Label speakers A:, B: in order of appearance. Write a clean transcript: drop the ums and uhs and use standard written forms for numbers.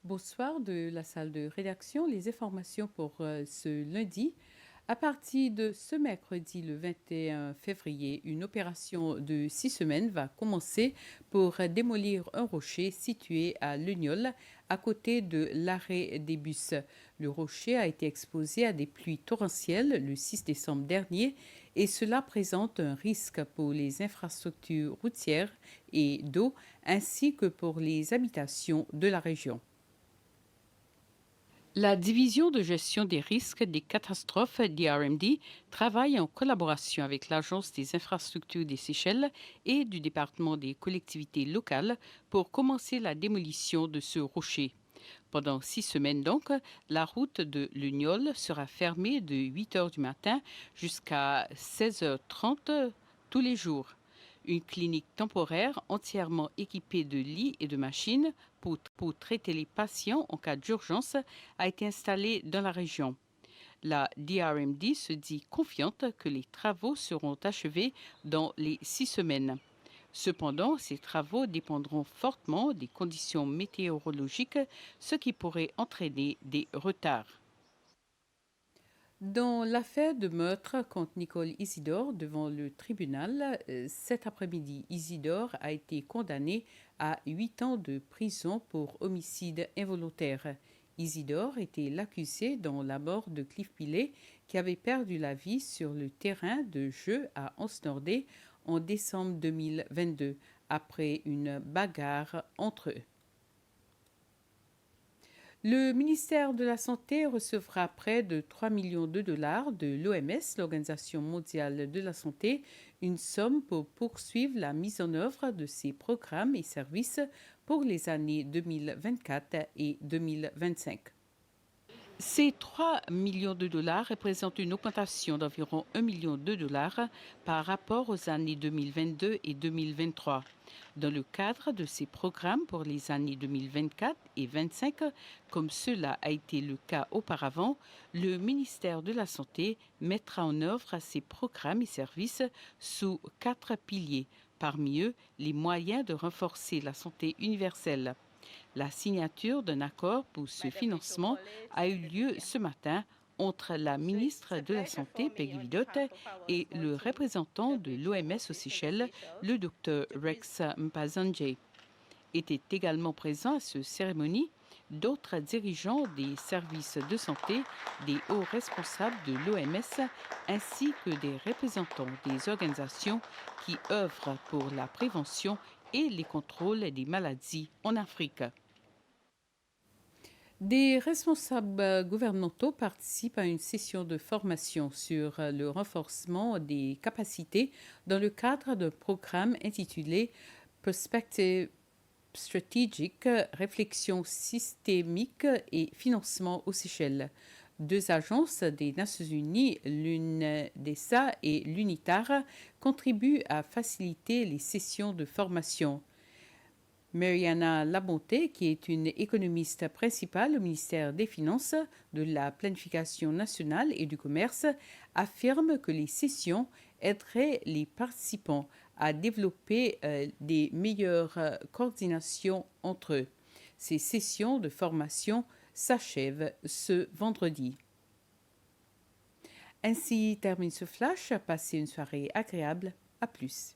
A: Bonsoir de la salle de rédaction. Les informations pour ce lundi. À partir de ce mercredi, le 21 février, une opération de 6 semaines va commencer pour démolir un rocher situé à Lugnol, à côté de l'arrêt des bus. Le rocher a été exposé à des pluies torrentielles le 6 décembre dernier et cela présente un risque pour les infrastructures routières et d'eau ainsi que pour les habitations de la région. La division de gestion des risques des catastrophes DRMD travaille en collaboration avec l'Agence des infrastructures des Seychelles et du département des collectivités locales pour commencer la démolition de ce rocher. Pendant 6 semaines donc, la route de Lugnol sera fermée de 8 heures du matin jusqu'à 16h30 tous les jours. Une clinique temporaire entièrement équipée de lits et de machines pour traiter les patients en cas d'urgence a été installée dans la région. La DRMD se dit confiante que les travaux seront achevés dans les 6 semaines. Cependant, ces travaux dépendront fortement des conditions météorologiques, ce qui pourrait entraîner des retards. Dans l'affaire de meurtre contre Nicole Isidore devant le tribunal, cet après-midi, Isidore a été condamné à 8 ans de prison pour homicide involontaire. Isidore était l'accusé dans la mort de Cliff Pillet, qui avait perdu la vie sur le terrain de jeu à Ansnordé en décembre 2022, après une bagarre entre eux. Le ministère de la Santé recevra près de 3 millions de dollars de l'OMS, l'Organisation mondiale de la santé, une somme pour poursuivre la mise en œuvre de ses programmes et services pour les années 2024 et 2025. Ces 3 millions de dollars représentent une augmentation d'environ 1 million de dollars par rapport aux années 2022 et 2023. Dans le cadre de ces programmes pour les années 2024 et 2025, comme cela a été le cas auparavant, le ministère de la Santé mettra en œuvre ces programmes et services sous 4 piliers, parmi eux les moyens de renforcer la santé universelle. La signature d'un accord pour ce financement a eu lieu ce matin entre la ministre de la Santé, Peggy Vidot, et le représentant de l'OMS aux Seychelles, le Dr Rex Mpazanje. Étaient également présents à cette cérémonie d'autres dirigeants des services de santé, des hauts responsables de l'OMS, ainsi que des représentants des organisations qui œuvrent pour la prévention et les contrôles des maladies en Afrique. Des responsables gouvernementaux participent à une session de formation sur le renforcement des capacités dans le cadre d'un programme intitulé Perspective Stratégique, réflexion systémique et financement aux Seychelles. Deux agences des Nations Unies, l'UNDESA et l'UNITAR, contribuent à faciliter les sessions de formation. Mariana Labonté, qui est une économiste principale au ministère des Finances, de la Planification nationale et du Commerce, affirme que les sessions aideraient les participants à développer des meilleures coordinations entre eux. Ces sessions de formation s'achèvent ce vendredi. Ainsi termine ce flash. Passez une soirée agréable. À plus.